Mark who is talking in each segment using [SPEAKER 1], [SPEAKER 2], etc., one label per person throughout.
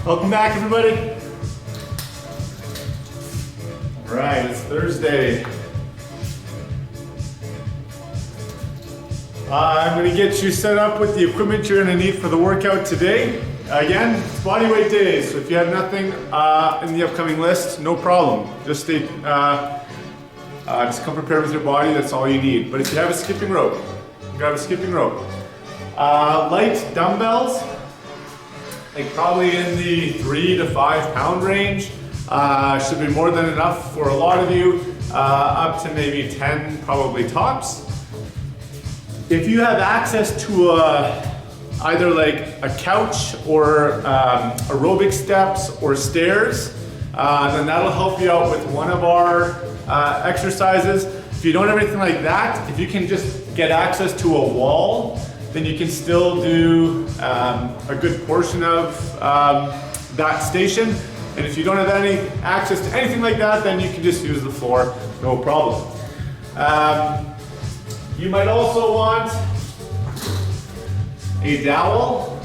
[SPEAKER 1] Welcome back, everybody. All right, it's Thursday. I'm going to get you set up with the equipment you're going to need for the workout today. Again, it's bodyweight day, so if you have nothing in the upcoming list, no problem. Just come prepared with your body, that's all you need. But if you have a skipping rope, grab a skipping rope. Light dumbbells, like probably in the 3 to 5 pound range. Should be more than enough for a lot of you, up to maybe 10 probably tops. If you have access to either like a couch or aerobic steps or stairs, then that'll help you out with one of our exercises. If you don't have anything like that, if you can just get access to a wall, then you can still do a good portion of that station. And if you don't have any access to anything like that, then you can just use the floor, no problem. You might also want a dowel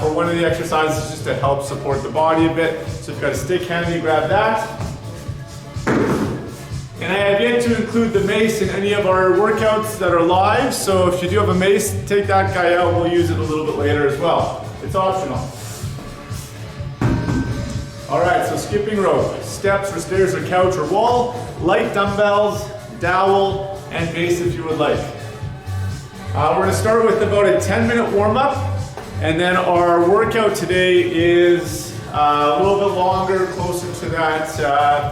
[SPEAKER 1] for one of the exercises just to help support the body a bit. So if you've got a stick handy, grab that. And I have yet to include the mace in any of our workouts that are live, so if you do have a mace, take that guy out. We'll use it a little bit later as well. It's optional. All right, so skipping rope, steps or stairs or couch or wall, light dumbbells, dowel, and mace if you would like. We're going to start with about a 10-minute warm-up, and then our workout today is a little bit longer, closer to that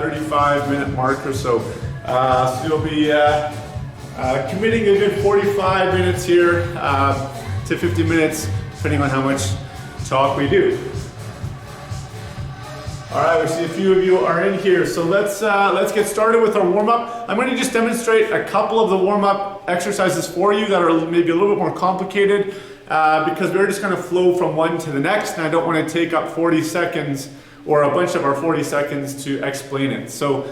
[SPEAKER 1] 35-minute mark or so. So you'll be committing a good 45 minutes here to 50 minutes, depending on how much talk we do. All right, we see a few of you are in here, so let's get started with our warm-up. I'm going to just demonstrate a couple of the warm-up exercises for you that are maybe a little bit more complicated because we're just going to flow from one to the next, and I don't want to take up 40 seconds or a bunch of our 40 seconds to explain it. So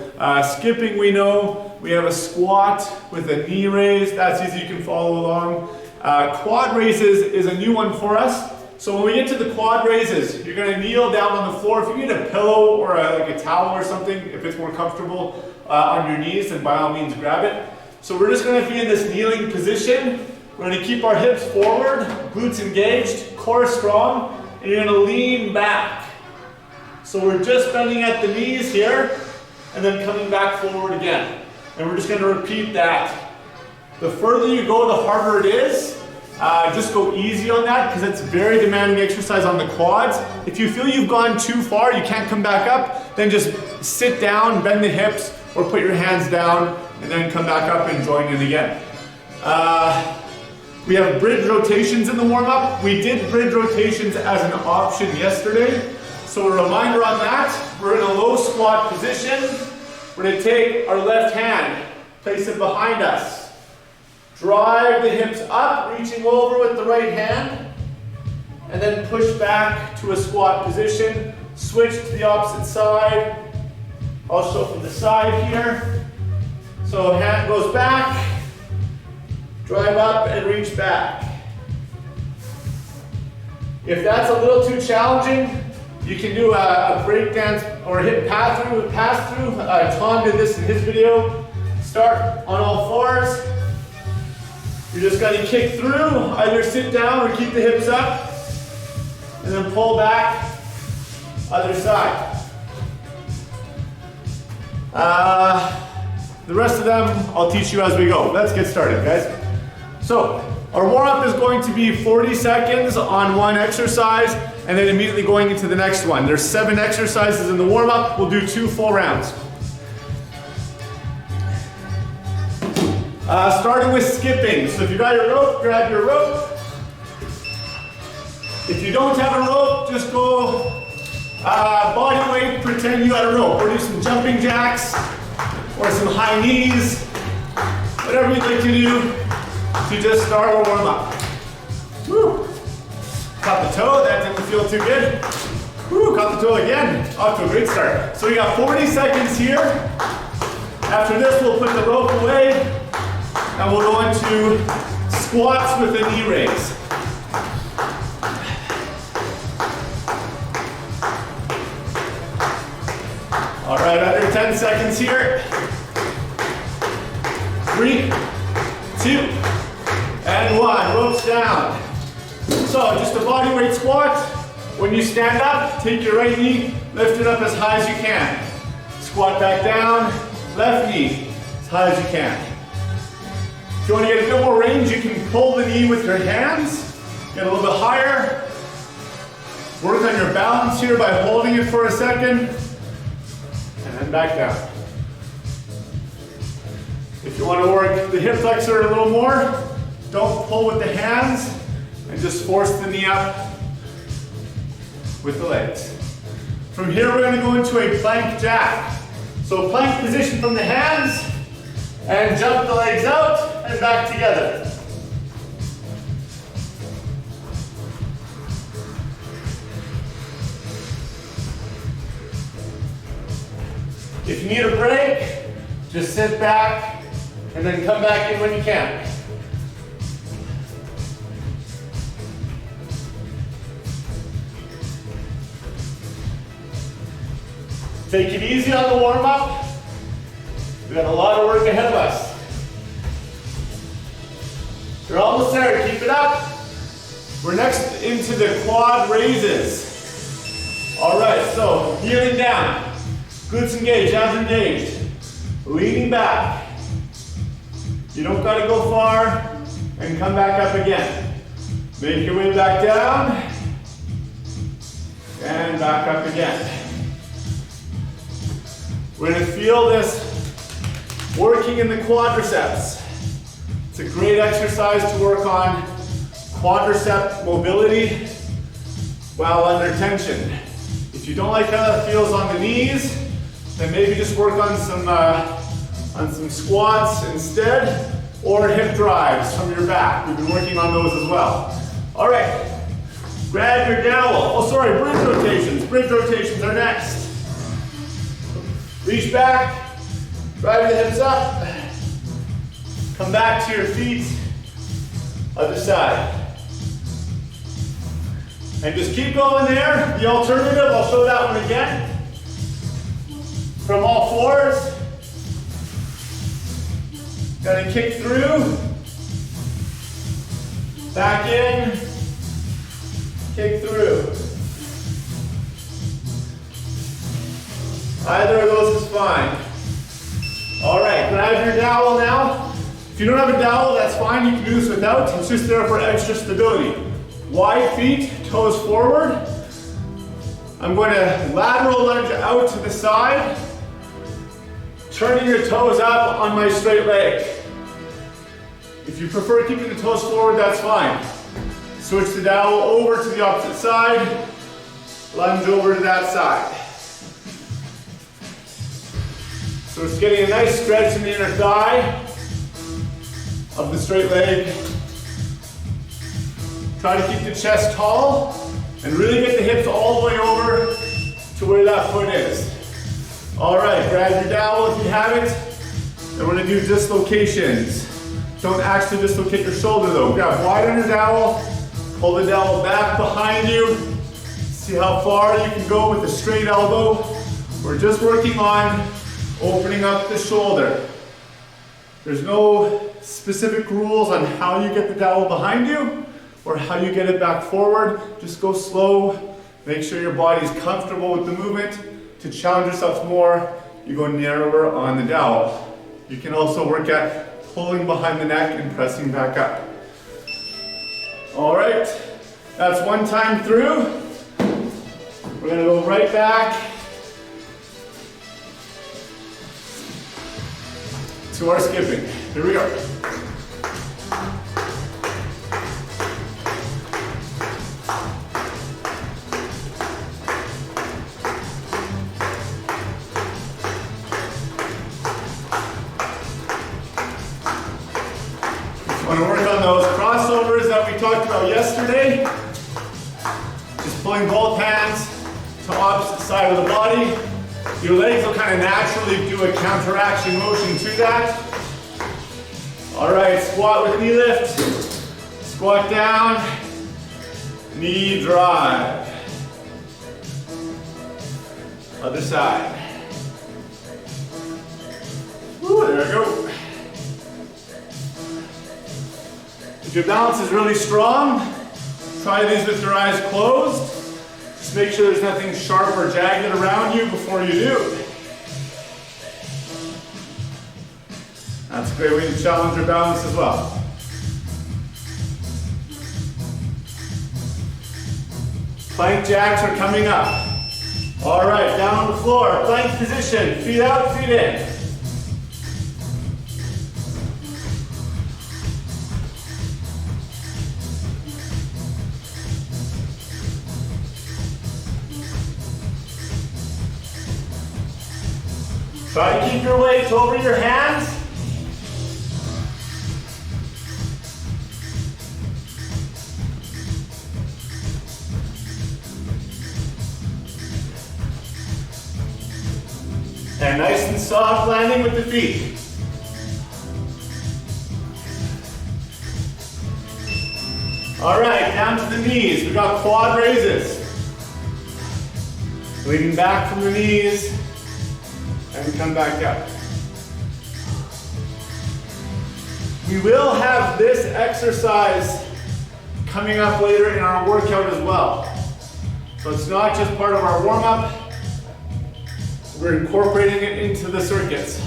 [SPEAKER 1] skipping, we know we have a squat with a knee raise. That's easy, you can follow along. Quad raises is a new one for us. So when we get to the quad raises, you're going to kneel down on the floor. If you need a pillow or like a towel or something, if it's more comfortable on your knees, then by all means grab it. So we're just going to be in this kneeling position. We're going to keep our hips forward, glutes engaged, core strong, and you're going to lean back. So we're just bending at the knees here, and then coming back forward again. And we're just going to repeat that. The further you go, the harder it is. Just go easy on that because it's a very demanding exercise on the quads. If you feel you've gone too far, you can't come back up, then just sit down, bend the hips, or put your hands down, and then come back up and join in again. We have bridge rotations in the warm-up. We did bridge rotations as an option yesterday. So a reminder on that, we're in a low squat position. We're going to take our left hand, place it behind us. Drive the hips up, reaching over with the right hand, and then push back to a squat position. Switch to the opposite side. I'll show from the side here. So hand goes back, drive up and reach back. If that's a little too challenging, you can do a break dance or a hip pass through. Tom did this in his video. Start on all fours. You're just going to kick through, either sit down or keep the hips up, and then pull back, other side. The rest of them I'll teach you as we go. Let's get started, guys. So our warm-up is going to be 40 seconds on one exercise, and then immediately going into the next one. There's 7 exercises in the warm-up. We'll do 2 full rounds. Starting with skipping. So if you got your rope, grab your rope. If you don't have a rope, just go body weight, pretend you got a rope. Or do some jumping jacks or some high knees. Whatever you'd like to do to just start our warm up. Woo. Caught the toe, that didn't feel too good. Woo, caught the toe again. Off to a great start. So we got 40 seconds here. After this, we'll put the rope away and we'll go into squats with a knee raise. 10 seconds here. 3, 2, and 1. Ropes down. So just a bodyweight squat. When you stand up, take your right knee, lift it up as high as you can. Squat back down, left knee, as high as you can. If you want to get a bit more range, you can pull the knee with your hands, get a little bit higher. Work on your balance here by holding it for a second, and then back down. If you want to work the hip flexor a little more, don't pull with the hands, and just force the knee up with the legs. From here, we're going to go into a plank jack. So plank position from the hands, and jump the legs out and back together. If you need a break, just sit back and then come back in when you can. Take it easy on the warm-up. We've got a lot of work ahead of us. You're almost there, keep it up. We're next into the quad raises. All right, so kneeling down. Glutes engaged, abs engaged. Leaning back. You don't gotta go far, and come back up again. Make your way back down, and back up again. We're gonna feel this working in the quadriceps. It's a great exercise to work on quadricep mobility while under tension. If you don't like how that feels on the knees, then maybe just work on some squats instead, or hip drives from your back. We've been working on those as well. All right, grab your dowel. Oh, sorry, bridge rotations. Bridge rotations are next. Reach back, drive the hips up, come back to your feet, other side. And just keep going there. The alternative, I'll show that one again. From all fours. Gotta kick through, back in, kick through. Either of those is fine. All right, grab your dowel now. If you don't have a dowel, that's fine. You can do this without. It's just there for extra stability. Wide feet, toes forward. I'm going to lateral lunge out to the side, turning your toes up on my straight leg. If you prefer keeping the toes forward, that's fine. Switch the dowel over to the opposite side, lunge over to that side. So it's getting a nice stretch in the inner thigh of the straight leg. Try to keep the chest tall and really get the hips all the way over to where that foot is. All right, grab your dowel if you have it. And we're gonna do dislocations. Don't actually dislocate your shoulder though. Grab wide on your dowel, pull the dowel back behind you. See how far you can go with a straight elbow. We're just working on opening up the shoulder. There's no specific rules on how you get the dowel behind you or how you get it back forward. Just go slow. Make sure your body's comfortable with the movement. To challenge yourself more, you go narrower on the dowel. You can also work at pulling behind the neck and pressing back up. All right, that's one time through. We're gonna go right back to our skipping. Here we are. I want to work on those crossovers that we talked about yesterday. Just pulling both hands to opposite side of the body. Your legs will kind of naturally do a counteraction motion to that. All right, squat with knee lift. Squat down, knee drive. Other side. Ooh, there we go. If your balance is really strong, try these with your eyes closed. Just make sure there's nothing sharp or jagged around you before you do. That's a great way to challenge your balance as well. Plank jacks are coming up. All right, down on the floor, plank position, feet out, feet in. Try to keep your weight over your hands. And nice and soft landing with the feet. All right, down to the knees. We got quad raises. Leaning back from the knees and come back up. We will have this exercise coming up later in our workout as well. So it's not just part of our warm-up. We're incorporating it into the circuits.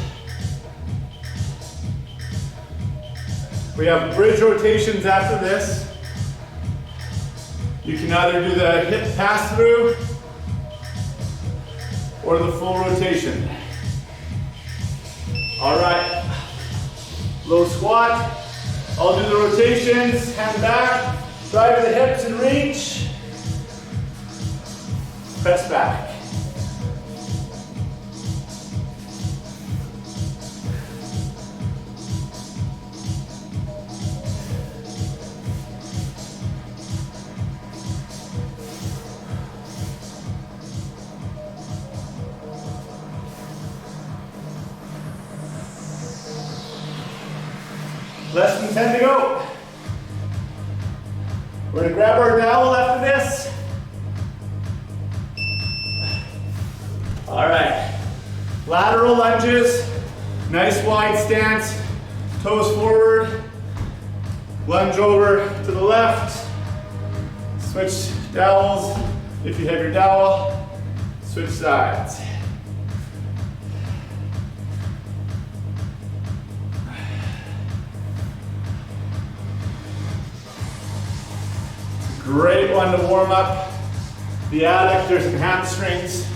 [SPEAKER 1] We have bridge rotations after this. You can either do the hip pass through or the full rotation. All right, low squat. I'll do the rotations, hand back, drive the hips and reach. Press back. Less than 10 to go. We're gonna grab our dowel after this. All right, lateral lunges, nice wide stance, toes forward, lunge over to the left, switch dowels if you have your dowel, switch sides. Great one to warm up the adductors and hamstrings.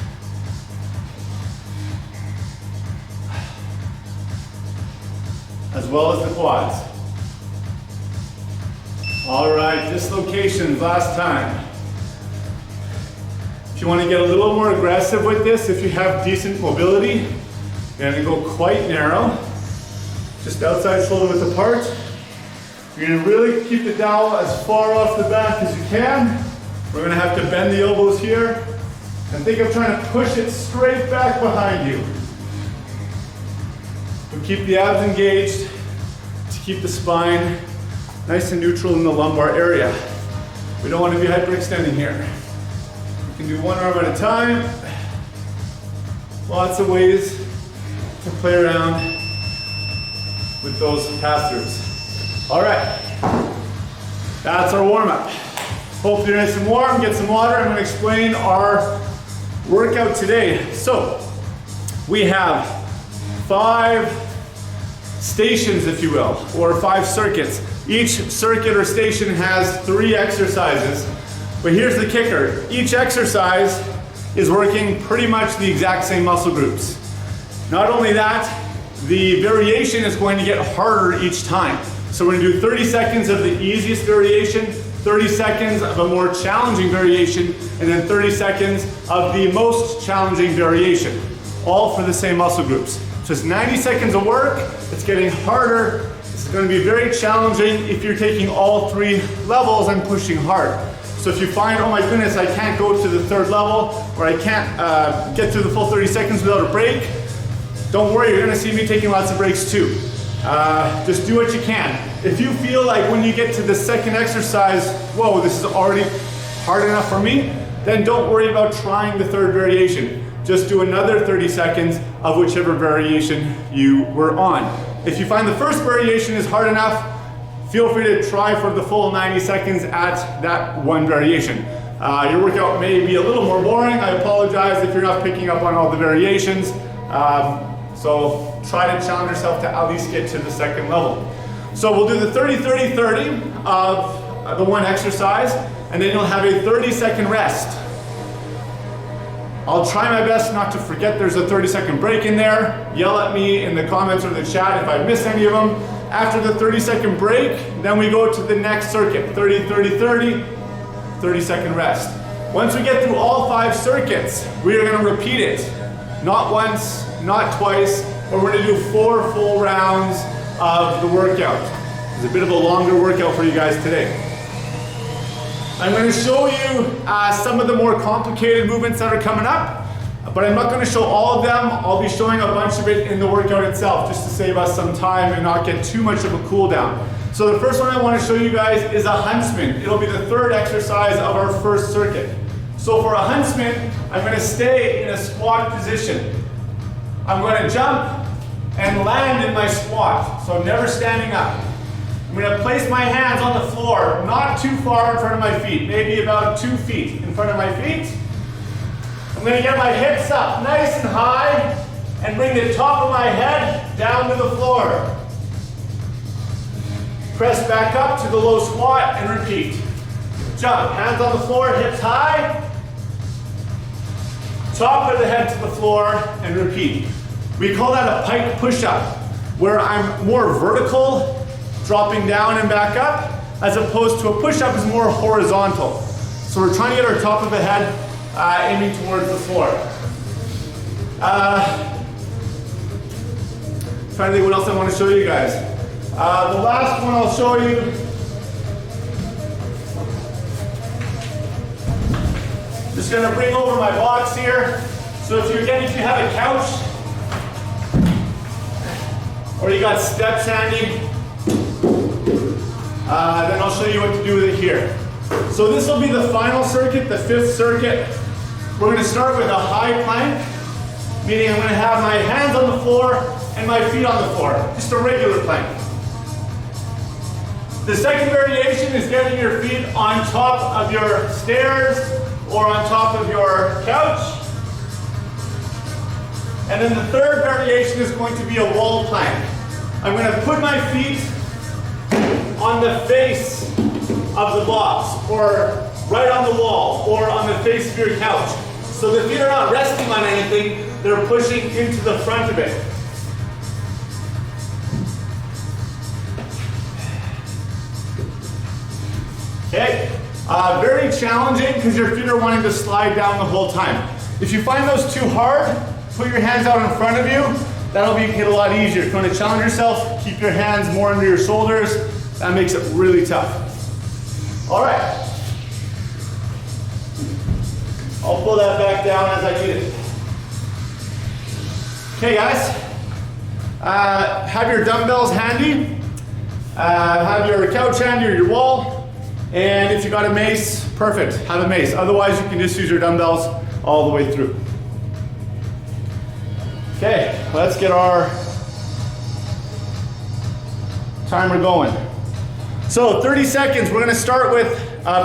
[SPEAKER 1] As well as the quads. All right, dislocations last time. If you want to get a little more aggressive with this, if you have decent mobility, you're going to go quite narrow. Just outside shoulder width apart. You're going to really keep the dowel as far off the back as you can. We're going to have to bend the elbows here. And think of trying to push it straight back behind you. But keep the abs engaged to keep the spine nice and neutral in the lumbar area. We don't want to be hyperextending here. You can do one arm at a time. Lots of ways to play around with those pass-throughs. All right, that's our warm-up. Hope you're nice and warm, get some water. I'm gonna explain our workout today. So, we have 5 stations, if you will, or 5 circuits. Each circuit or station has 3 exercises, but here's the kicker. Each exercise is working pretty much the exact same muscle groups. Not only that, the variation is going to get harder each time. So we're gonna do 30 seconds of the easiest variation, 30 seconds of a more challenging variation, and then 30 seconds of the most challenging variation, all for the same muscle groups. So it's 90 seconds of work, it's getting harder, it's gonna be very challenging if you're taking all 3 levels and pushing hard. So if you find, oh my goodness, I can't go to the 3rd level, or I can't get through the full 30 seconds without a break, don't worry, you're gonna see me taking lots of breaks too. Just do what you can. If you feel like when you get to the 2nd exercise, whoa, this is already hard enough for me, then don't worry about trying the 3rd variation. Just do another 30 seconds, of whichever variation you were on. If you find the first variation is hard enough, feel free to try for the full 90 seconds at that one variation. Your workout may be a little more boring. I apologize if you're not picking up on all the variations. So try to challenge yourself to at least get to the second level. So we'll do the 30-30-30 of the one exercise, and then you'll have a 30-second rest. I'll try my best not to forget there's a 30-second break in there. Yell at me in the comments or the chat if I miss any of them. After the 30-second break, then we go to the next circuit, 30-30-30, 30-second rest. Once we get through all 5 circuits, we are going to repeat it. Not once, not twice, but we're going to do 4 full rounds of the workout. It's a bit of a longer workout for you guys today. I'm going to show you some of the more complicated movements that are coming up, but I'm not going to show all of them. I'll be showing a bunch of it in the workout itself just to save us some time and not get too much of a cool down. So the first one I want to show you guys is a huntsman. It'll be the 3rd exercise of our first circuit. So for a huntsman, I'm going to stay in a squat position. I'm going to jump and land in my squat, so I'm never standing up. I'm going to place my hands on the floor, not too far in front of my feet, maybe about 2 feet in front of my feet. I'm going to get my hips up nice and high and bring the top of my head down to the floor. Press back up to the low squat and repeat. Jump, hands on the floor, hips high. Top of the head to the floor and repeat. We call that a pike push-up, where I'm more vertical, dropping down and back up, as opposed to a push-up is more horizontal. So we're trying to get our top of the head aiming towards the floor. Trying to think what else I want to show you guys. The last one I'll show you. Just going to bring over my box here. So if you have a couch, or you got steps handy, then I'll show you what to do with it here. So this will be the final circuit, the 5th circuit. We're going to start with a high plank, meaning I'm going to have my hands on the floor and my feet on the floor, just a regular plank. The second variation is getting your feet on top of your stairs or on top of your couch. And then the third variation is going to be a wall plank. I'm going to put my feet on the face of the box, or right on the wall, or on the face of your couch. So the feet are not resting on anything, they're pushing into the front of it. Okay, very challenging because your feet are wanting to slide down the whole time. If you find those too hard, put your hands out in front of you. That'll make it a lot easier. If you want to challenge yourself, keep your hands more under your shoulders. That makes it really tough. All right. I'll pull that back down as I need it. Okay, guys. Have your dumbbells handy. Have your couch handy or your wall. And if you got a mace, perfect. Have a mace. Otherwise, you can just use your dumbbells all the way through. Okay, let's get our timer going. So 30 seconds, we're gonna start with,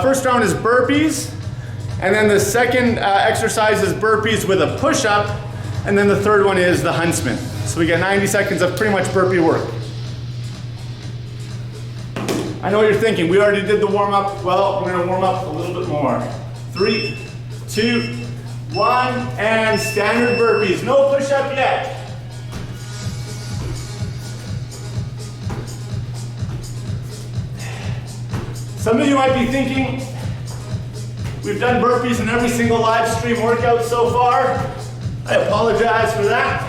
[SPEAKER 1] first round is burpees, and then the second exercise is burpees with a push-up, and then the third one is the huntsman. So we get 90 seconds of pretty much burpee work. I know what you're thinking, we already did the warm-up. Well, we're gonna warm up a little bit more. 3, 2, 1, and standard burpees. No push-up yet. Some of you might be thinking, we've done burpees in every single live stream workout so far. I apologize for that.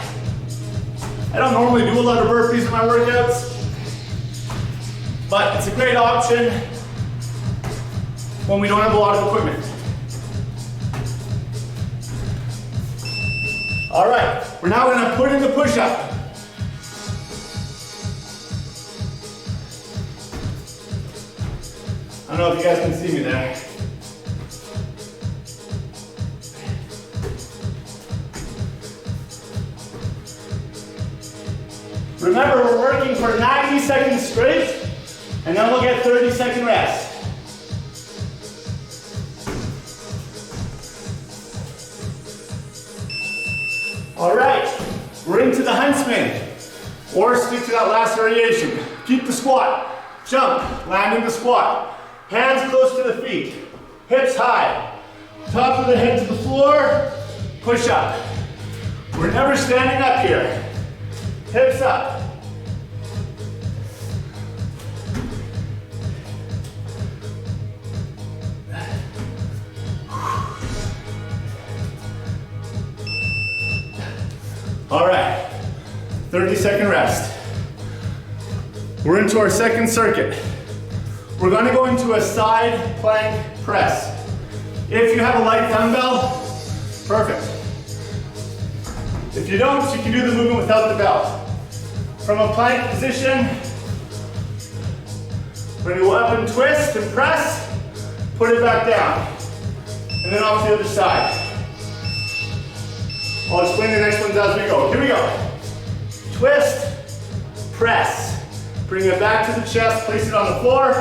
[SPEAKER 1] I don't normally do a lot of burpees in my workouts, but it's a great option when we don't have a lot of equipment. All right, we're now going to put in the push-up. I don't know if you guys can see me there.
[SPEAKER 2] Remember, we're working for 90 seconds straight, and then we'll get 30-second rest. All right, we're into the huntsman, or stick to that last variation. Keep the squat, jump, land in the squat. Hands close to the feet, hips high. Top of the head to the floor, push up. We're never standing up here. Hips up. All right, 30-second rest. We're into our second circuit. We're gonna go into a side plank press. If you have a light dumbbell, perfect. If you don't, you can do the movement without the belt. From a plank position, we're gonna go up and twist and press, put it back down, and then off to the other side. I'll explain the next ones as we go. Here we go. Twist, press. Bring it back to the chest, place it on the floor.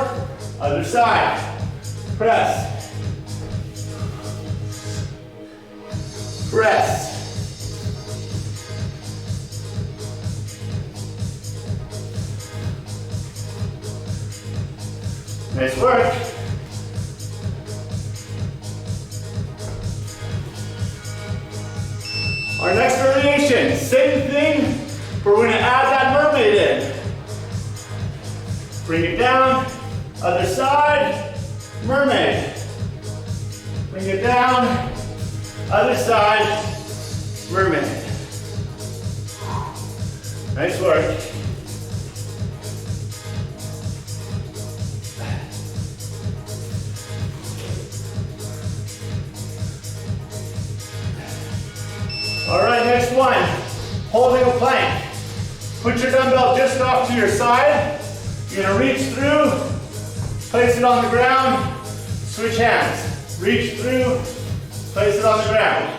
[SPEAKER 2] Other side. Press. Press. Nice work. Our next variation, same thing, but we're gonna add that mermaid in. Bring it down, other side, mermaid. Bring it down, other side, mermaid. Nice work. All right, next one, holding a plank. Put your dumbbell just off to your side. You're gonna reach through, place it on the ground, switch hands. Reach through, place it on the ground.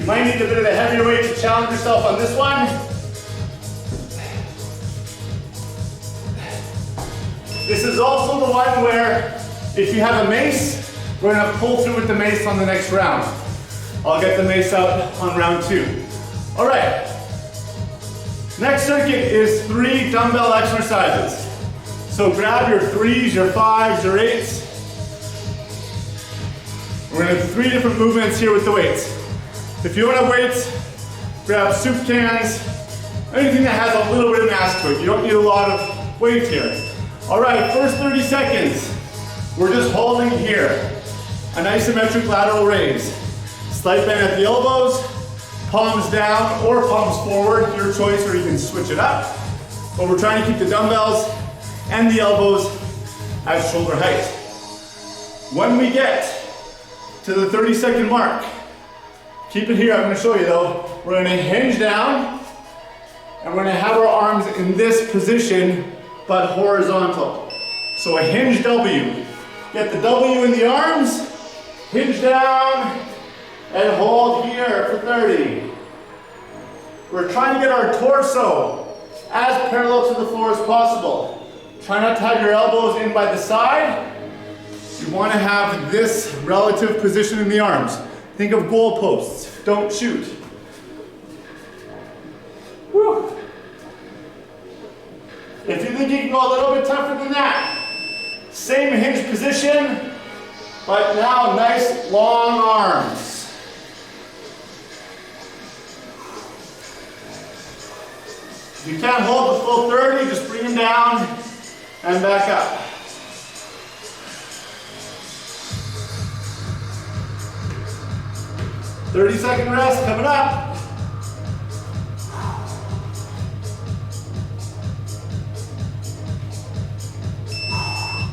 [SPEAKER 2] You might need a bit of a heavier weight to challenge yourself on this one. This is also the one where if you have a mace, we're gonna pull through with the mace on the next round. I'll get the mace out on round 2. All right, next circuit is 3 dumbbell exercises. So grab your 3s, your 5s, your 8s. We're gonna have 3 different movements here with the weights. If you don't have weights, grab soup cans, anything that has a little bit of mass to it. You don't need a lot of weight here. All right, first 30 seconds. We're just holding here. An isometric lateral raise. Slight bend at the elbows, palms down or palms forward, your choice, or you can switch it up. But we're trying to keep the dumbbells and the elbows at shoulder height. When we get to the 30-second mark, keep it here, I'm gonna show you though. We're gonna hinge down and we're gonna have our arms in this position but horizontal. So a hinge W. Get the W in the arms, hinge down, and hold here for 30. We're trying to get our torso as parallel to the floor as possible. Try not to have your elbows in by the side. You want to have this relative position in the arms. Think of goalposts, don't shoot. Whew. If you think you can go a little bit tougher than that, same hinge position, but now nice long arms. If you can't hold the full 30, just bring them down and back up. "30-second rest coming up.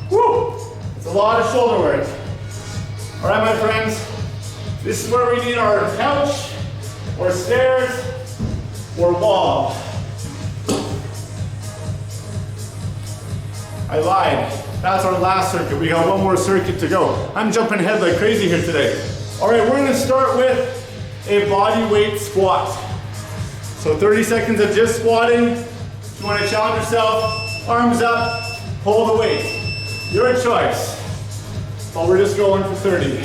[SPEAKER 2] Woo! It's a lot of shoulder work. All right, my friends, this is where we need our couch, or stairs, or wall.
[SPEAKER 1] I lied. That's our last circuit. We got one more circuit to go. I'm jumping ahead like crazy here today. All right, we're gonna start with a body weight squat. So 30 seconds of just squatting. If you wanna challenge yourself, arms up, hold the weight. Your choice. But we're just going for 30.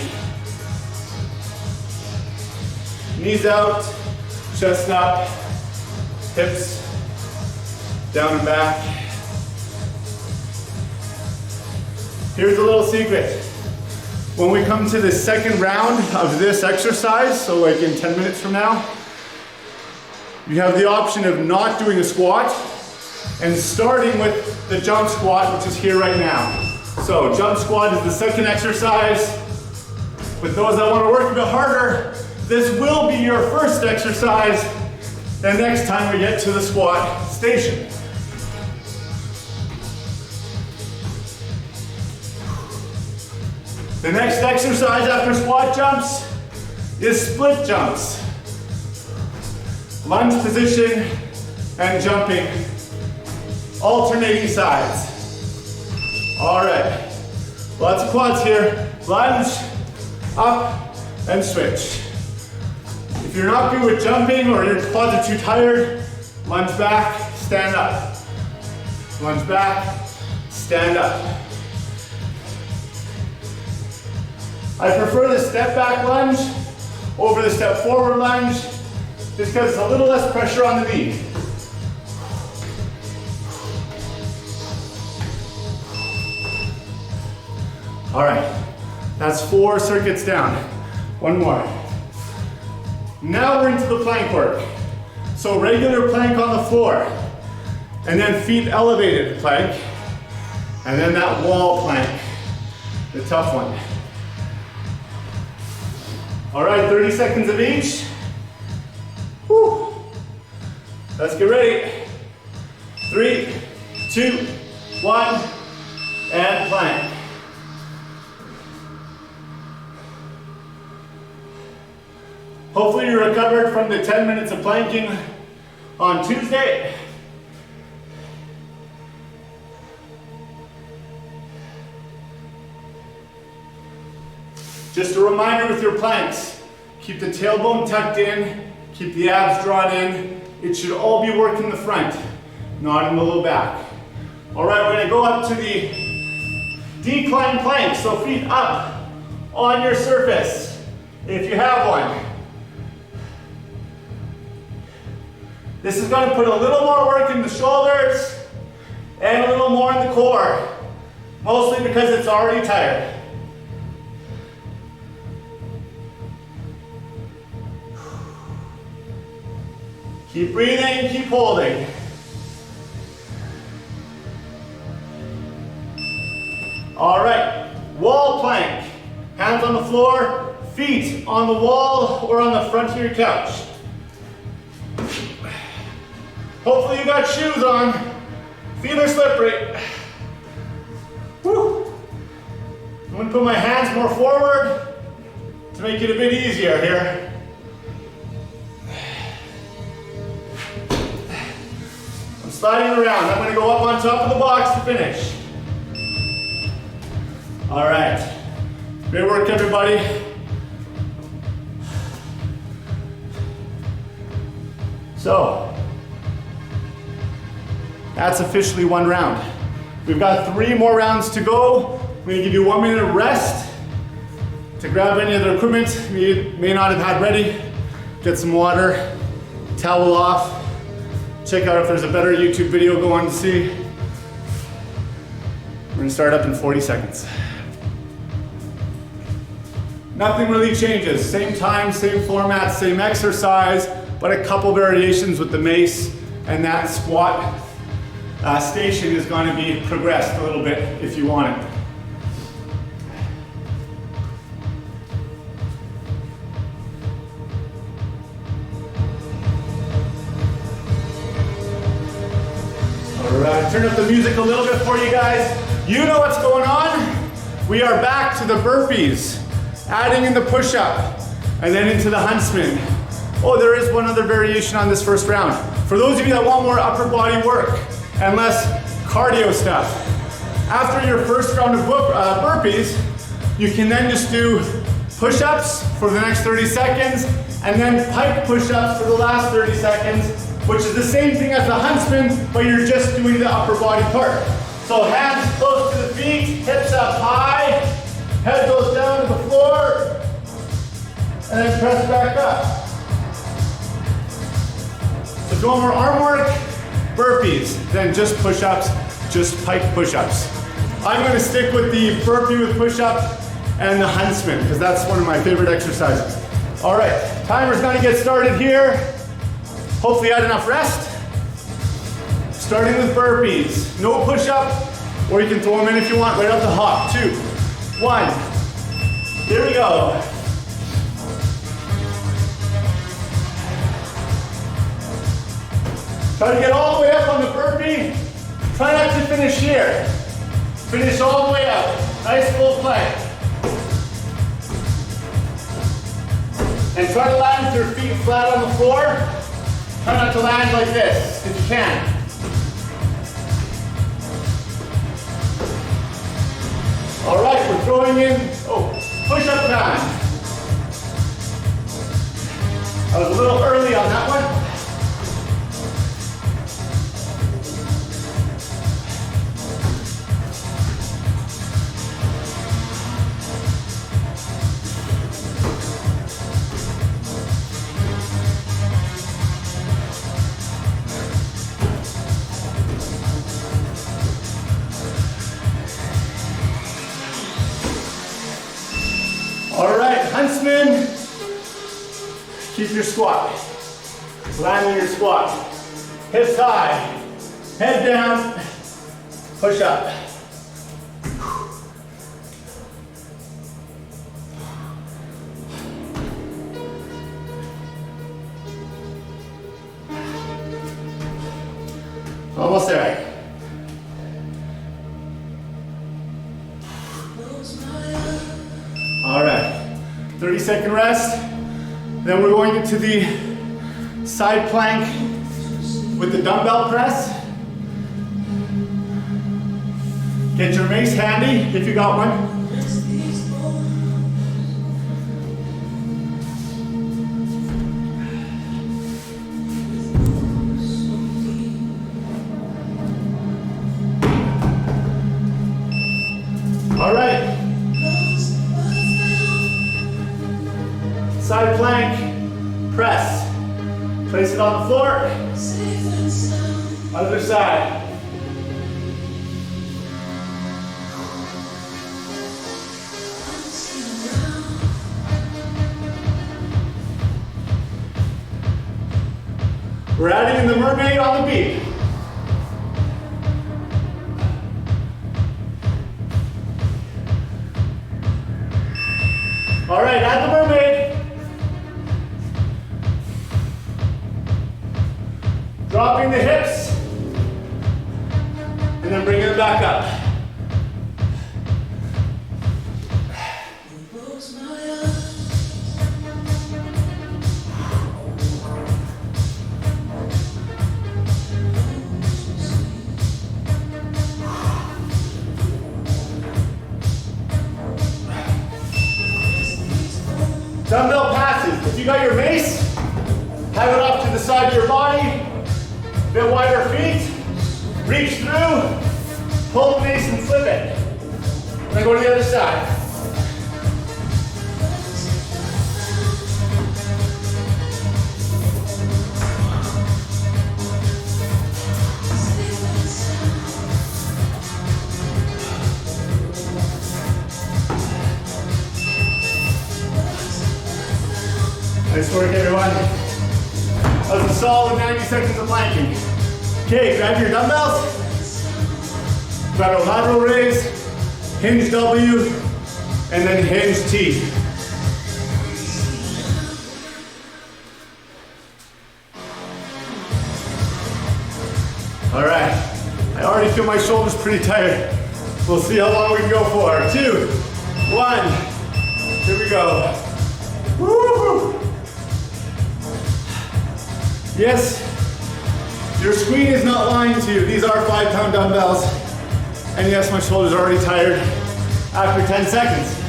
[SPEAKER 1] Knees out, chest up, hips down and back. Here's a little secret. When we come to the second round of this exercise, so like in 10 minutes from now, you have the option of not doing a squat and starting with the jump squat, which is here right now. So jump squat is the second exercise. With those that want to work a bit harder, this will be your first exercise the next time we get to the squat station. The next exercise after squat jumps is split jumps. Lunge position and jumping, alternating sides. All right, lots of quads here. Lunge, up, and switch. If you're not good with jumping or your quads are too tired, lunge back, stand up. Lunge back, stand up. I prefer the step back lunge over the step forward lunge just because it's a little less pressure on the knee. All right, that's 4 circuits down. One more. Now we're into the plank work. So regular plank on the floor, and then feet elevated plank, and then that wall plank, the tough one. All right, 30 seconds of each. Whew. Let's get ready. 3, 2, 1, and plank. Hopefully you recovered from the 10 minutes of planking on Tuesday. Just a reminder with your planks, keep the tailbone tucked in, keep the abs drawn in. It should all be working the front, not in the low back. All right, we're gonna go up to the decline plank, so feet up on your surface, if you have one. This is gonna put a little more work in the shoulders and a little more in the core, mostly because it's already tired. Keep breathing, keep holding. All right, wall plank. Hands on the floor, feet on the wall or on the front of your couch. Hopefully you got shoes on. Feet are slippery. Woo. I'm gonna put my hands more forward to make it a bit easier here. Sliding around. I'm going to go up on top of the box to finish. All right. Great work, everybody. So, that's officially one round. We've got 3 more rounds to go. I'm going to give you 1 minute of rest to grab any of the equipment you may not have had ready. Get some water, towel off. Check out if there's a better YouTube video going to see. We're gonna start up in 40 seconds. Nothing really changes. Same time, same format, same exercise, but a couple variations with the mace, and that squat station is gonna be progressed a little bit if you want it. Alright, turn up the music a little bit for you guys. You know what's going on. We are back to the burpees, adding in the push-up, and then into the huntsman. Oh, there is one other variation on this first round. For those of you that want more upper body work and less cardio stuff, After your first round of burpees, you can then just do push-ups for the next 30 seconds, and then pike push-ups for the last 30 seconds, which is the same thing as the huntsman, but you're just doing the upper body part. So hands close to the feet, hips up high, head goes down to the floor, and then press back up. So if you want more arm work, burpees, then just push-ups, just pike push-ups. I'm gonna stick with the burpee with push-up and the huntsman, because that's one of my favorite exercises. All right, timer's gonna get started here. Hopefully you had enough rest. Starting with burpees. No push-up, or you can throw them in if you want, right off the hop. 2, 1. Here we go. Try to get all the way up on the burpee. Try not to finish here. Finish all the way up. Nice full plank. And try to land with your feet flat on the floor. Try not to land like this, if you can. All right, we're throwing in, push-up time. I was a little early on that one. All right, huntsman, keep your squat. Land in your squat. Hips high, head down, push up. Almost there. All right, 30-second rest. Then we're going into the side plank with the dumbbell press. Get your mace handy if you got one. All right. Side plank, press. Place it on the floor. Other side. We're adding in the mermaid on the beat. All right, add the mermaid. Dropping the hips, and then bringing them back up. Dumbbell passes. If you got your mace, have it off to the side of your body. Bit wider feet, reach through, pull the mace and flip it. And then go to the other side. Nice work, everyone. That was a solid 90 seconds of planking. Okay, grab your dumbbells, grab a lateral raise, hinge W, and then hinge T. All right, I already feel my shoulders pretty tired. We'll see how long we can go for. 2, 1, here we go. Woo! Yes. Your screen is not lying to you. These are 5-pound dumbbells.
[SPEAKER 2] And yes, my shoulders are already tired after 10 seconds.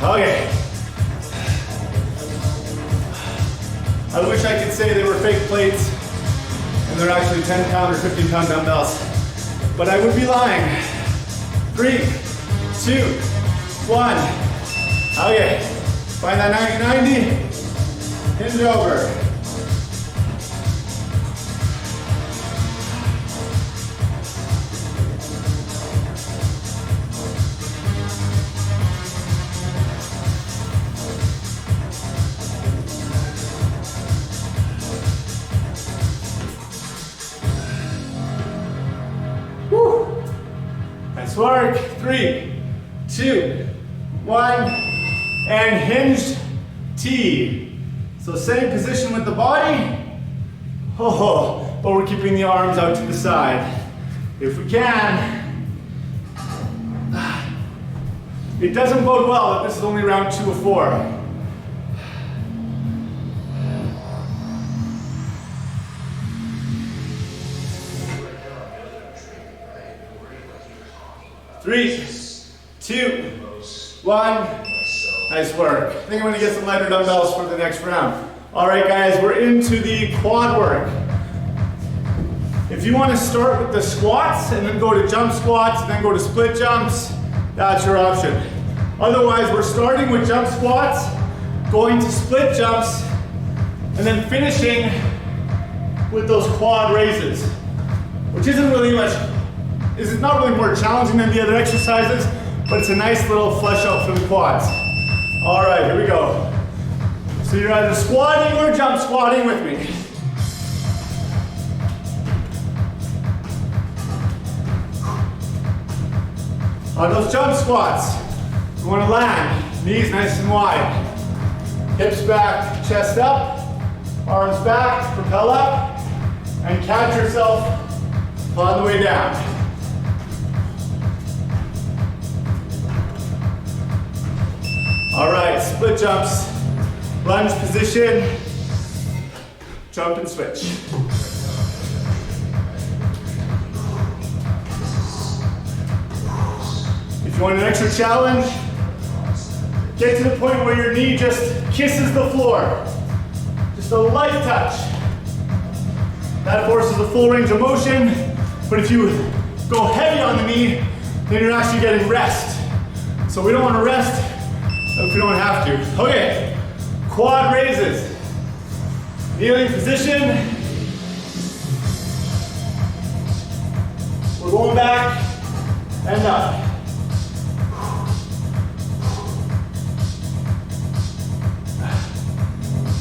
[SPEAKER 2] Okay. I wish I could say they were fake plates and they're actually 10-pound or 15-pound dumbbells, but I would be lying. 3, 2, 1. Okay. Find that 90-90. Hinge over. Nice work. 3, 2, 1, and hinged T. So same position with the body, but we're keeping the arms out to the side. If we can. It doesn't bode well that this is only round 2 of 4. 3, 2, 1. Nice work. I think I'm gonna get some lighter dumbbells for the next round. All right, guys, we're into the quad work. If you want to start with the squats and then go to jump squats and then go to split jumps, that's your option. Otherwise, we're starting with jump squats, going to split jumps, and then finishing with those quad raises, which isn't really much. This is not really more challenging than the other exercises, but it's a nice little flesh out for the quads. All right, here we go. So you're either squatting or jump squatting with me. On those jump squats, you want to land, knees nice and wide. Hips back, chest up, arms back, propel up, and catch yourself on the way down. All right, split jumps, lunge position, jump and switch. If you want an extra challenge, get to the point where your knee just kisses the floor. Just a light touch. That forces a full range of motion, but if you go heavy on the knee, then you're actually getting rest. So we don't want to rest if we don't have to. Okay, quad raises. Kneeling position. We're going back and up.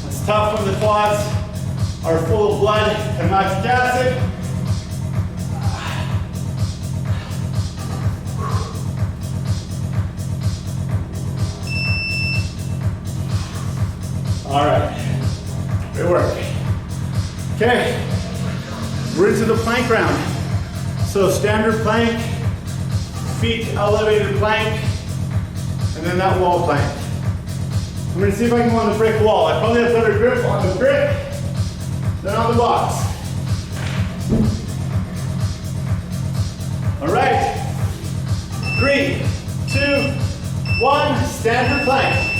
[SPEAKER 2] That's tough when the quads are full of blood and lactic acid. All right, great work. Okay, we're into the plank round. So standard plank, feet elevated plank, and then that wall plank. I'm gonna see if I can go on the brick wall. I probably have better grip on the brick than on the box. All right, 3, 2, 1, standard plank.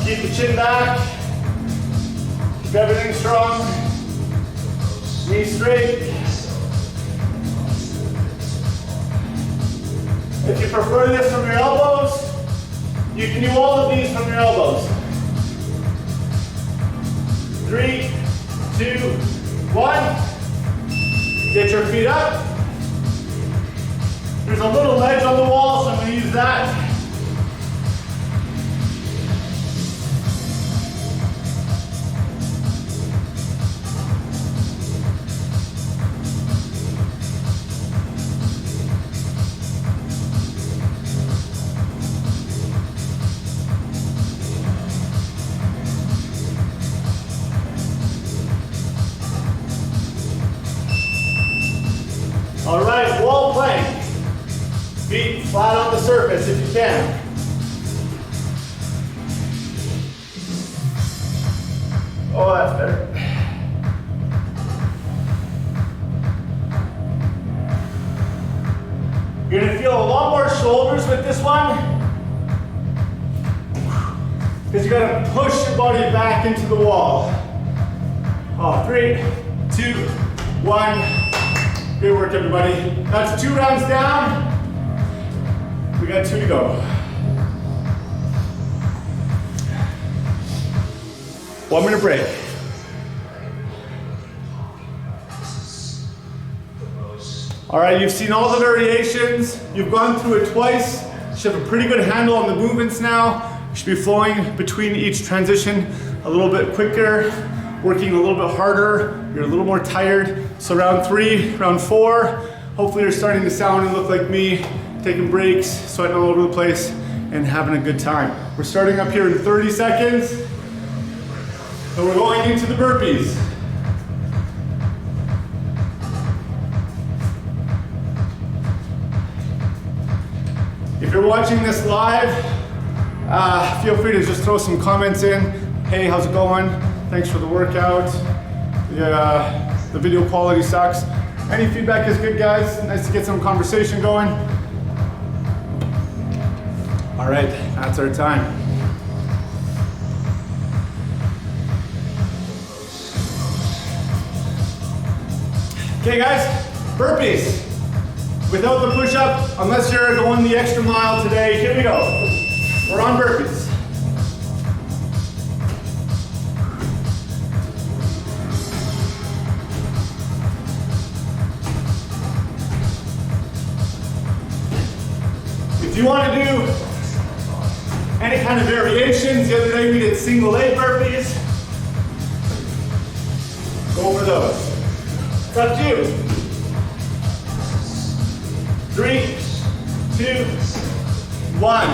[SPEAKER 2] Keep the chin back, keep everything strong, knees straight. If you prefer this from your elbows, you can do all of these from your elbows. 3, 2, 1. Get your feet up. There's a little ledge on the wall, so I'm going to use that. All right, wall plank. Feet flat on the surface if you can.
[SPEAKER 1] Oh, that's better. You're gonna feel a lot more shoulders with this one, because you gotta push your body back into the wall. Oh, 3, 2, 1. Great work, everybody. That's 2 rounds down. We got 2 to go. 1 minute break. All right, you've seen all the variations. You've gone through it twice. You should have a pretty good handle on the movements now. You should be flowing between each transition a little bit quicker, working a little bit harder. You're a little more tired. So round 3, round 4, hopefully you're starting to sound and look like me, taking breaks, sweating all over the place, and having a good time. We're starting up here in 30 seconds, and we're going into the burpees. If you're watching this live, feel free to just throw some comments in. Hey, how's it going? Thanks for the workout. The video quality sucks. Any feedback is good, guys. Nice to get some conversation going. All right, that's our time. Okay, guys, burpees. Without the push-up, unless you're going the extra mile today, here we go. We're on burpees. If you want to do any kind of variations, the other day we did single leg burpees. Go for those. It's up to you. 3, 2, 1.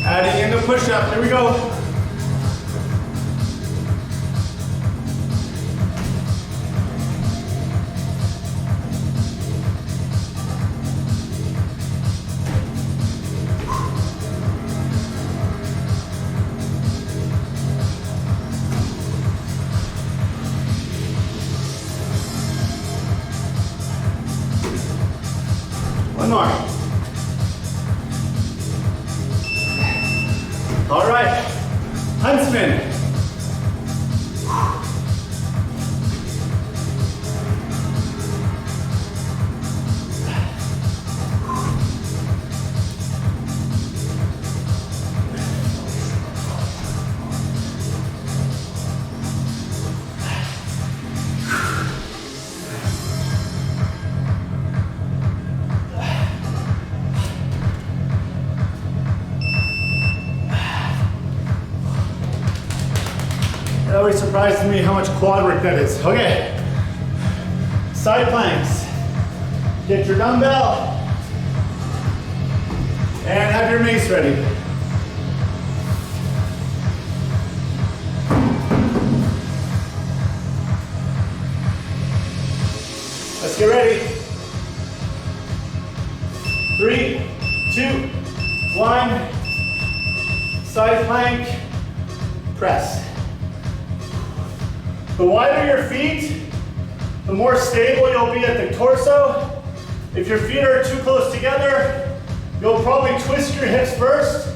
[SPEAKER 1] Adding in the push-up. Here we go. One more. All right, Huntsman. It always surprises me how much quad work that is. Okay, side planks. Get your dumbbell and have your mace ready. Let's get ready. 3, 2, 1. Side plank, press. The wider your feet, the more stable you'll be at the torso. If your feet are too close together, you'll probably twist your hips first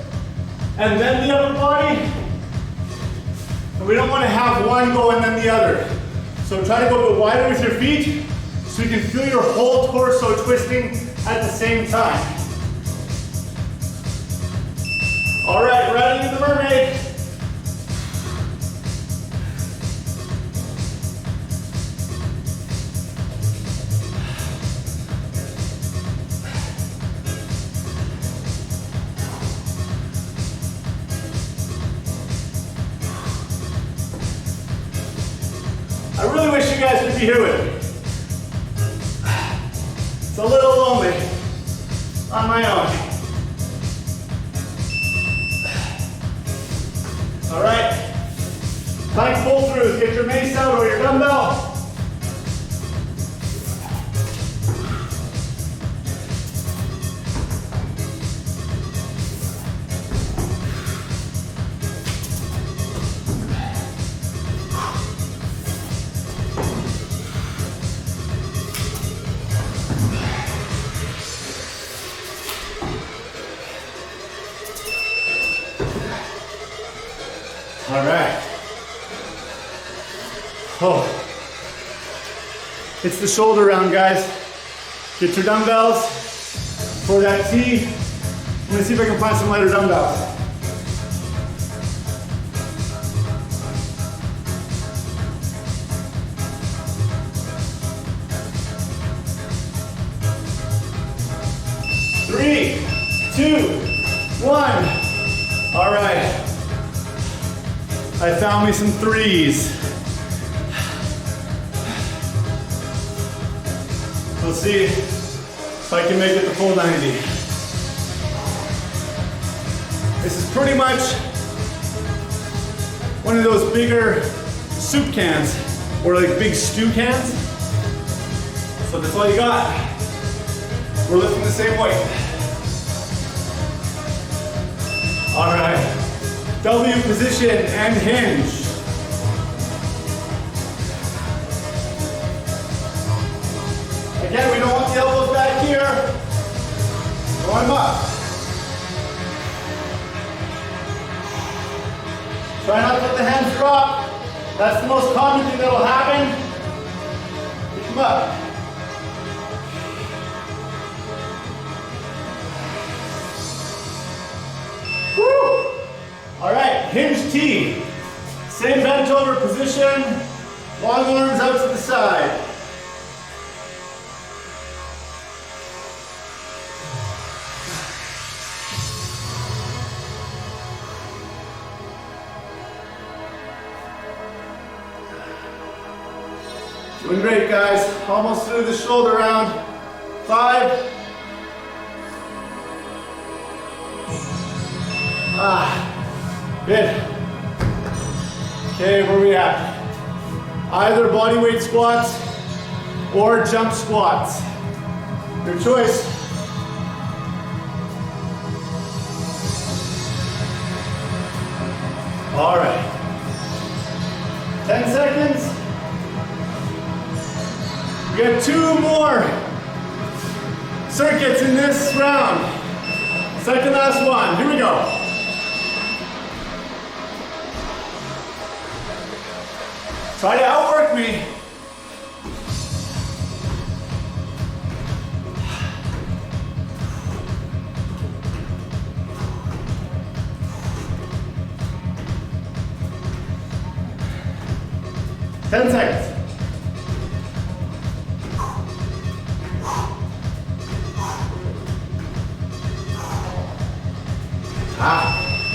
[SPEAKER 1] and then the upper body. And we don't want to have one go and then the other. So try to go a bit wider with your feet so you can feel your whole torso twisting at the same time. All right, ready to the mermaid. I really wish you guys could be here with me. It's a little lonely on my own. All right, plank pull throughs. Get your mace out or your dumbbell.
[SPEAKER 2] All right. Oh. It's the shoulder round, guys. Get your dumbbells for that T. I'm gonna see if I can find some lighter dumbbells. Three, 2, 1. All right. I found me some threes. Let's see if I can make it the full 90. This is pretty much one of those bigger soup cans or like big stew cans. So that's all you got. We're lifting the same weight. All right, W position and hinge. Again, we don't want the elbows back here. Throw them up. Try not to let the hands drop. That's the most common thing that will happen. Pick them up. Woo! All right, hinge T. Same bent over position. Long arms out to the side. Doing great, guys. Almost through the shoulder round. 5. Good. Okay, where are we at? Either bodyweight squats or jump squats. Your choice. All right. 10 seconds. We got 2 more circuits in this round. Second last one. Here we go. Try to outwork me. Ten seconds.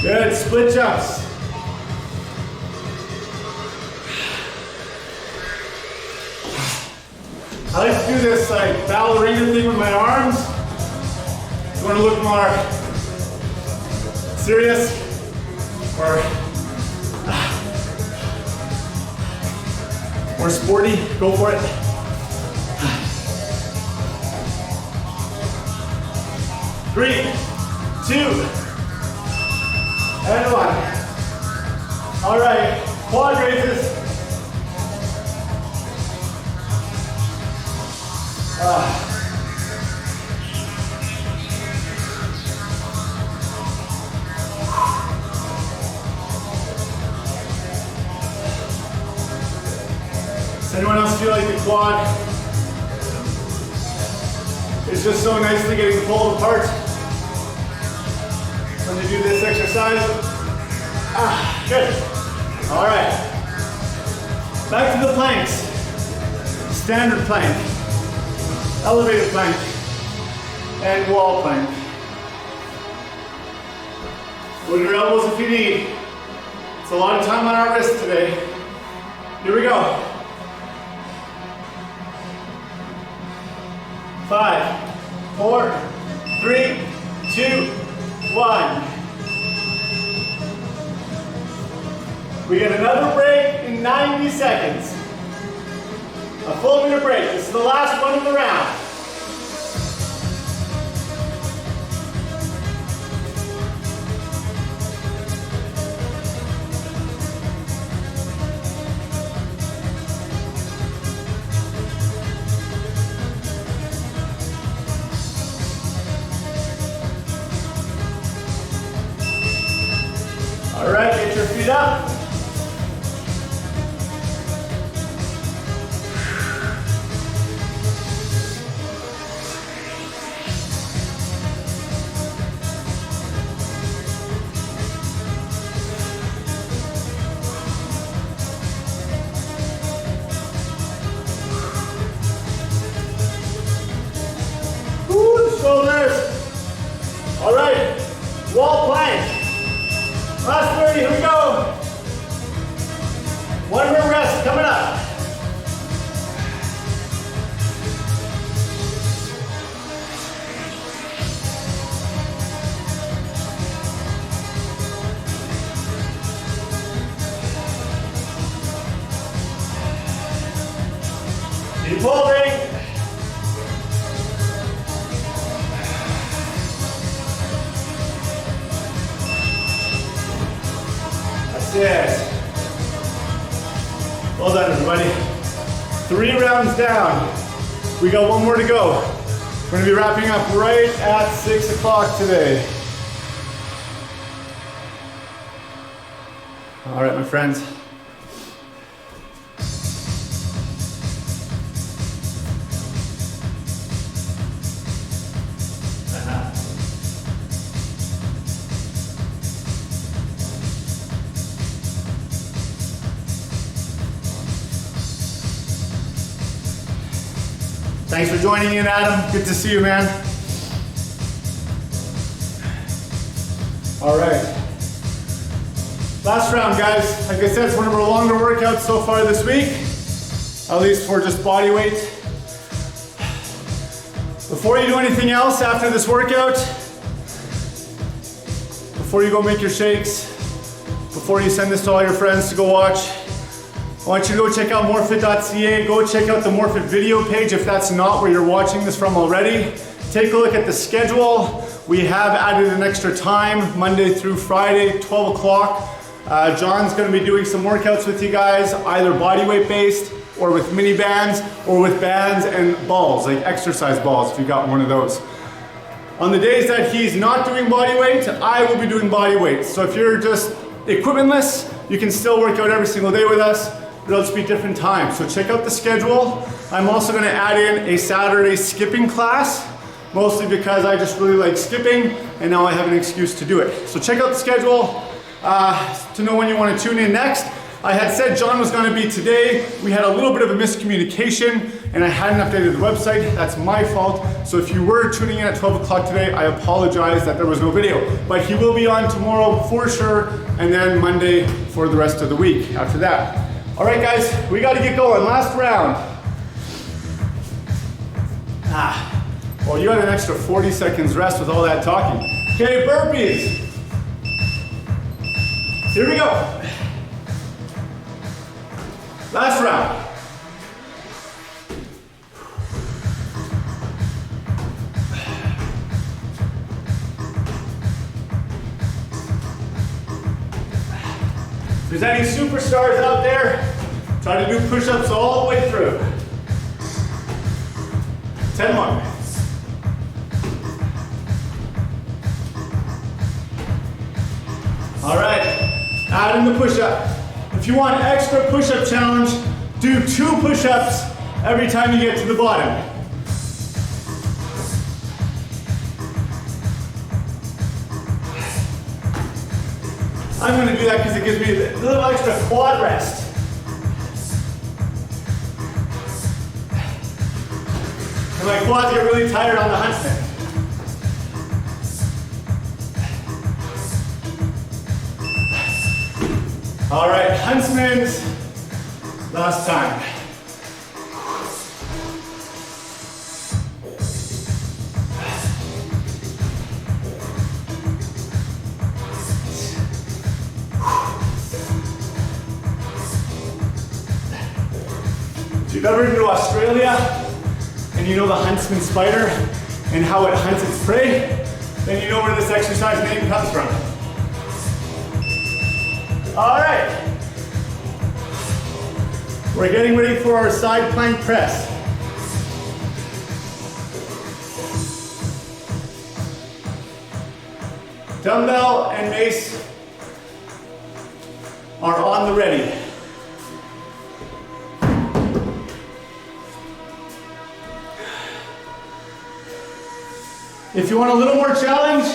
[SPEAKER 2] Good, split jumps. I like to do this like ballerina thing with my arms. You want to look more serious or more sporty, go for it. Three, 2, and 1. All right, quad raises. Does anyone else feel like the quad is just so nicely getting pulled apart when you do this exercise? Good. All right. Back to the planks. Standard plank, elevated plank, and wall plank. Move your elbows if you need. It's a lot of time on our wrist today. Here we go. 5, 4, 3, 2, 1. We get another break in 90 seconds. A full minute break. This is the last one of the round. All right, get your feet up. Wall plank. Last 30, here we go. One more rest coming up. Keep holding. That's it. Well done, everybody. 3 rounds down. We got 1 more to go. We're gonna be wrapping up right at 6 o'clock today. All right, my friends. Thanks for joining in, Adam. Good to see you, man. All right. Last round, guys. Like I said, it's one of our longer workouts so far this week, at least for just body weight. Before you do anything else after this workout, before you go make your shakes, before you send this to all your friends to go watch, I want you to go check out morfit.ca. Go check out the MORFIT video page if that's not where you're watching this from already. Take a look at the schedule. We have added an extra time, Monday through Friday, 12 o'clock. John's gonna be doing some workouts with you guys, either body weight based or with mini bands or with bands and balls, like exercise balls if you got one of those. On the days that he's not doing body weight, I will be doing body weight. So if you're just equipmentless, you can still work out every single day with us. It'll just be different times. So check out the schedule. I'm also gonna add in a Saturday skipping class, mostly because I just really like skipping and now I have an excuse to do it. So check out the schedule to know when you wanna tune in next. I had said John was gonna be today. We had a little bit of a miscommunication and I hadn't updated the website. That's my fault. So if you were tuning in at 12 o'clock today, I apologize that there was no video. But he will be on tomorrow for sure, and then Monday for the rest of the week after that. All right, guys, we got to get going. Last round. Well, you had an extra 40 seconds rest with all that talking. Okay, burpees. Here we go. Last round. If there's any superstars out there, try to do push-ups all the way through. 10 more minutes. All right, add in the push-up. If you want extra push-up challenge, do 2 push-ups every time you get to the bottom. I'm gonna do that because it gives me a little extra quad rest. And my quads get really tired on the huntsman. All right, huntsman's last time. If you've ever been to Australia and you know the huntsman spider and how it hunts its prey, then you know where this exercise name comes from. All right. We're getting ready for our side plank press. Dumbbell and mace are on the ready. If you want a little more challenge,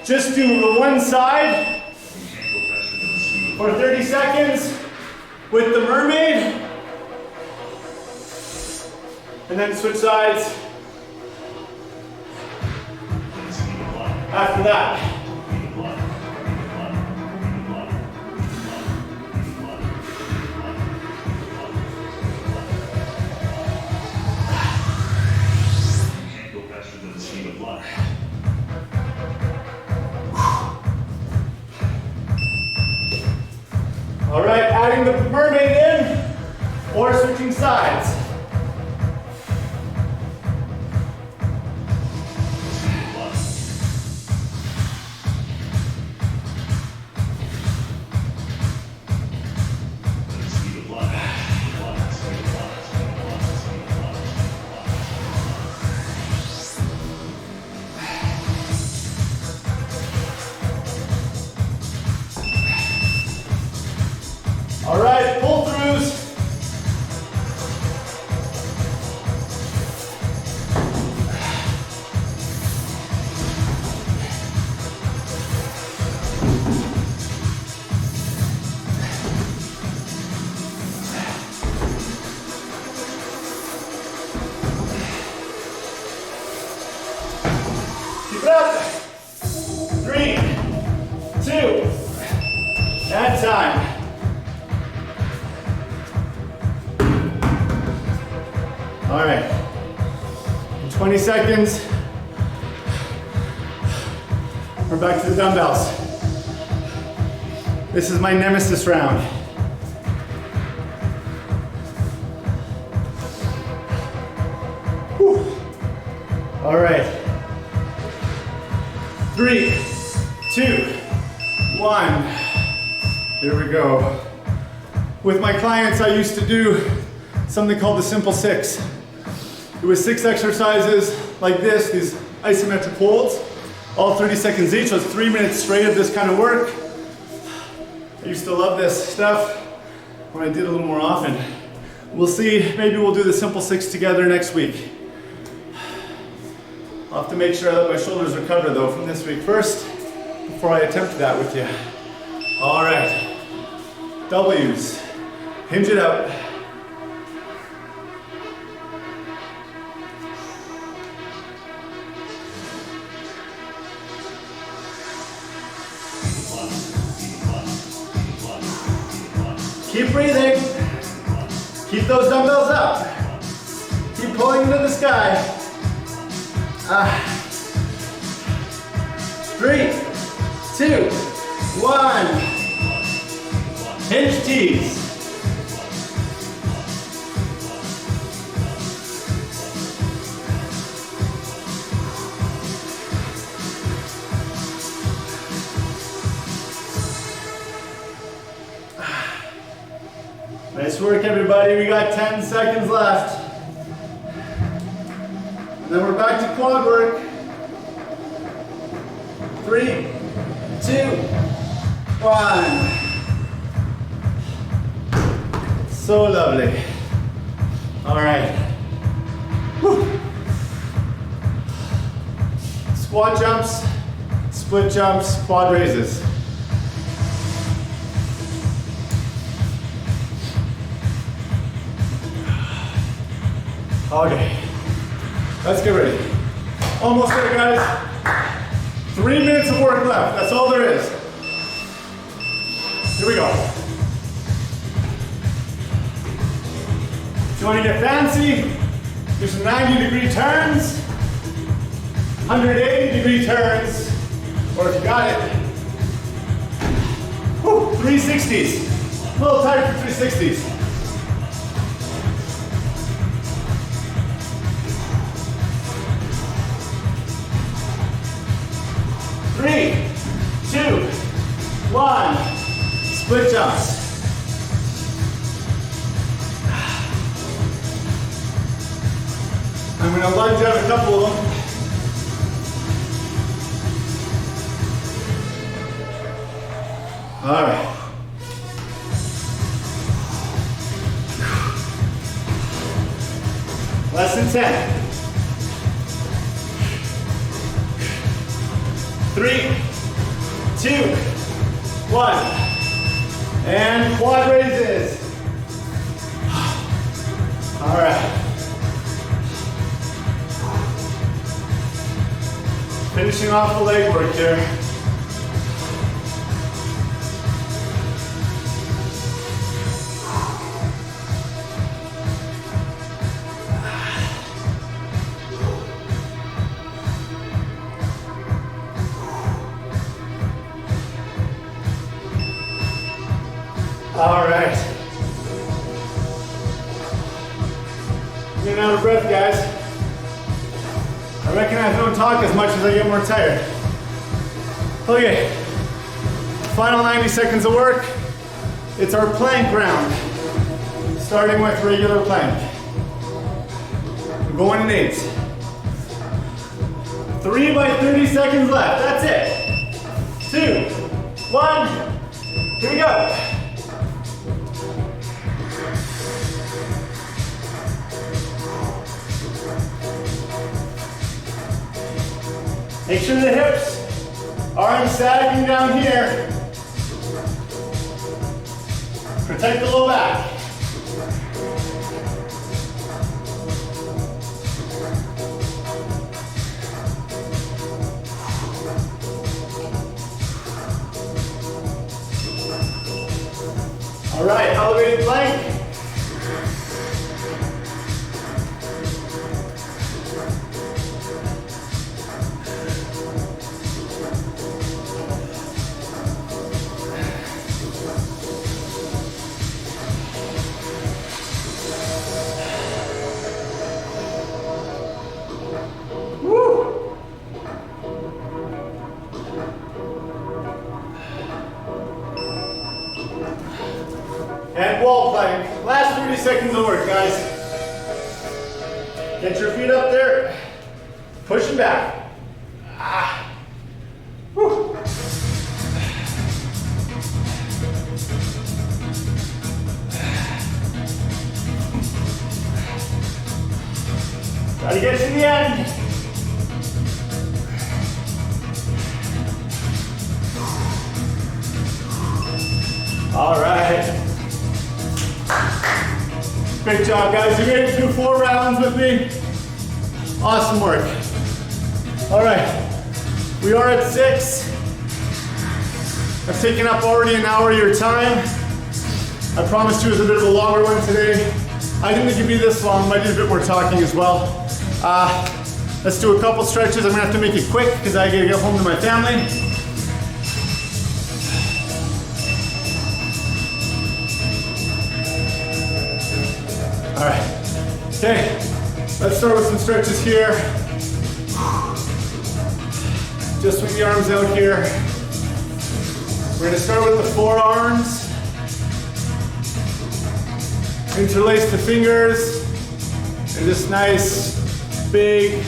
[SPEAKER 2] just do the one side for 30 seconds with the mermaid, and then switch sides after that. adding the mermaid in or switching sides. All right, pull throughs. Keep it up. 3, 2, and time. All right, 20 seconds. We're back to the dumbbells. This is my nemesis round. Whew. All right. 3, 2, 1. Here we go. With my clients, I used to do something called the simple 6. It was 6 exercises like this, these isometric holds, all 30 seconds each. So it's 3 minutes straight of this kind of work. I used to love this stuff when I did a little more often. We'll see, maybe we'll do the simple 6 together next week. I'll have to make sure that my shoulders recover though from this week first, before I attempt that with you. All right, W's, hinge it out. Keep breathing. Keep those dumbbells up. Keep pulling into the sky. 3, 2, 1. Hinge tees. Nice work, everybody. We got 10 seconds left. And then we're back to quad work. 3, 2, 1. So lovely. All right. Whew. Squat jumps, split jumps, quad raises. Okay, let's get ready. Almost there, guys. 3 minutes of work left, that's all there is. Here we go. If you want to get fancy, do some 90-degree turns, 180-degree turns, or if you got it, 360s. A little tight for 360s. 3, 2, 1. Split jumps. I'm going to lunge out a couple of them. All right. Less than 10. 3, 2, 1. And quad raises. All right. Finishing off the leg work here. All right. Getting out of breath, guys. I reckon I don't talk as much as I get more tired. Okay. Final 90 seconds of work. It's our plank round. Starting with regular plank. We're going in 8. 3 by 30 seconds left. That's it. 2, 1. Here we go. Make sure the hips aren't sagging down here. Protect the low back. All right, elevated plank. And wall plank. Last 30 seconds of work, guys. Get your feet up there. Pushing back. Whew. Gotta get to the end. All right. Great job, guys. You made it through 4 rounds with me. Awesome work. All right. We are at 6. I've taken up already an hour of your time. I promised you it was a bit of a longer one today. I didn't think it'd be this long, but I did a bit more talking as well. Let's do a couple stretches. I'm gonna have to make it quick because I gotta get home to my family. All right, okay, let's start with some stretches here. Just swing the arms out here. We're gonna start with the forearms. Interlace the fingers, and just nice, big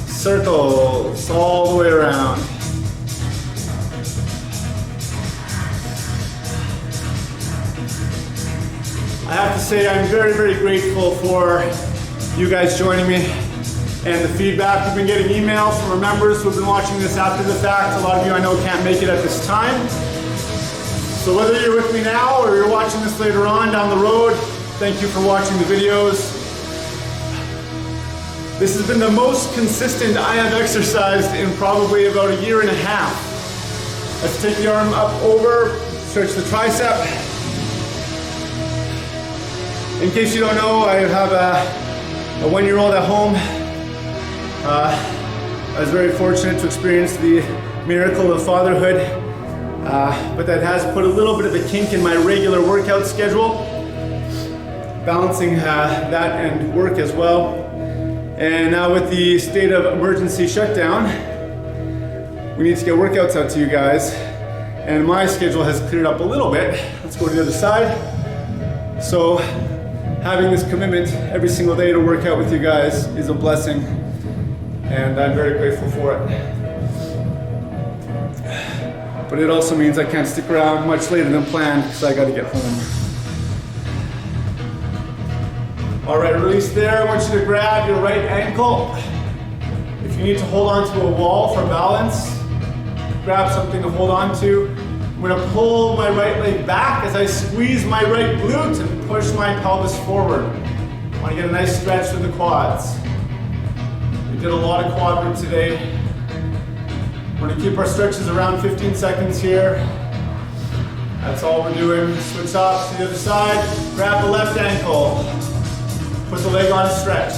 [SPEAKER 2] circles all the way around. I have to say I'm very, very grateful for you guys joining me and the feedback. We've been getting emails from our members who have been watching this after the fact. A lot of you I know can't make it at this time. So whether you're with me now or you're watching this later on down the road, thank you for watching the videos. This has been the most consistent I have exercised in probably about 1.5 years. Let's take the arm up over, stretch the tricep. In case you don't know, I have a 1-year-old at home. I was very fortunate to experience the miracle of fatherhood, but that has put a little bit of a kink in my regular workout schedule, balancing that and work as well. And now with the state of emergency shutdown, we need to get workouts out to you guys. And my schedule has cleared up a little bit. Let's go to the other side. So having this commitment every single day to work out with you guys is a blessing, and I'm very grateful for it. But it also means I can't stick around much later than planned because I got to get home. All right, release there. I want you to grab your right ankle. If you need to hold on to a wall for balance, grab something to hold on to. I'm gonna pull my right leg back as I squeeze my right glute and push my pelvis forward. I wanna get a nice stretch with the quads. We did a lot of quad work today. We're gonna keep our stretches around 15 seconds here. That's all we're doing. Switch off to the other side. Grab the left ankle. Put the leg on, stretch.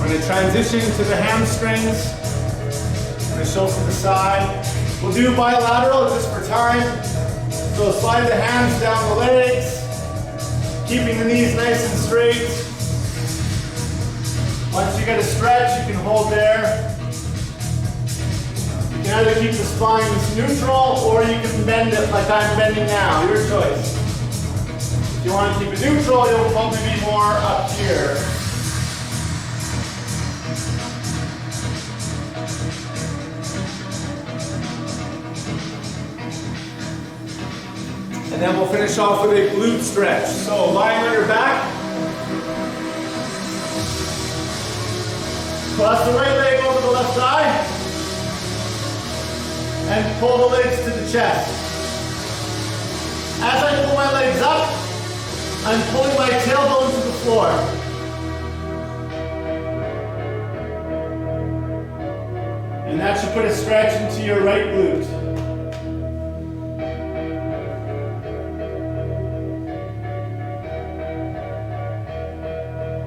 [SPEAKER 1] I'm going to transition to the hamstrings. I'm going to show from the side. We'll do bilateral just for time. So slide the hands down the legs, keeping the knees nice and straight. Once you get a stretch, you can hold there. You can either keep the spine neutral or you can bend it like I'm bending now, your choice. If you want to keep it neutral, you'll probably be more up here. And then we'll finish off with a glute stretch. So lying on your back. Cross the right leg over the left thigh. And pull the legs to the chest. As I pull my legs up, I'm pulling my tailbone to the floor. And that should put a stretch into your right glute.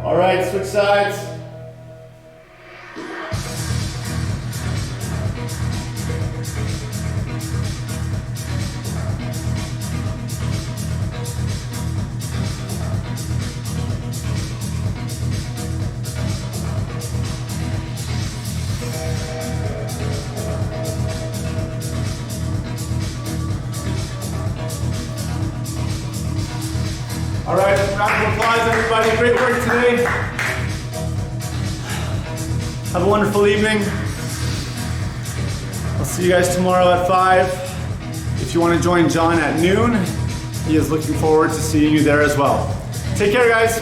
[SPEAKER 1] All right, switch sides. All right, round of applause, everybody. Great work today. Have a wonderful evening. I'll see you guys tomorrow at 5. If you want to join John at noon, he is looking forward to seeing you there as well. Take care, guys.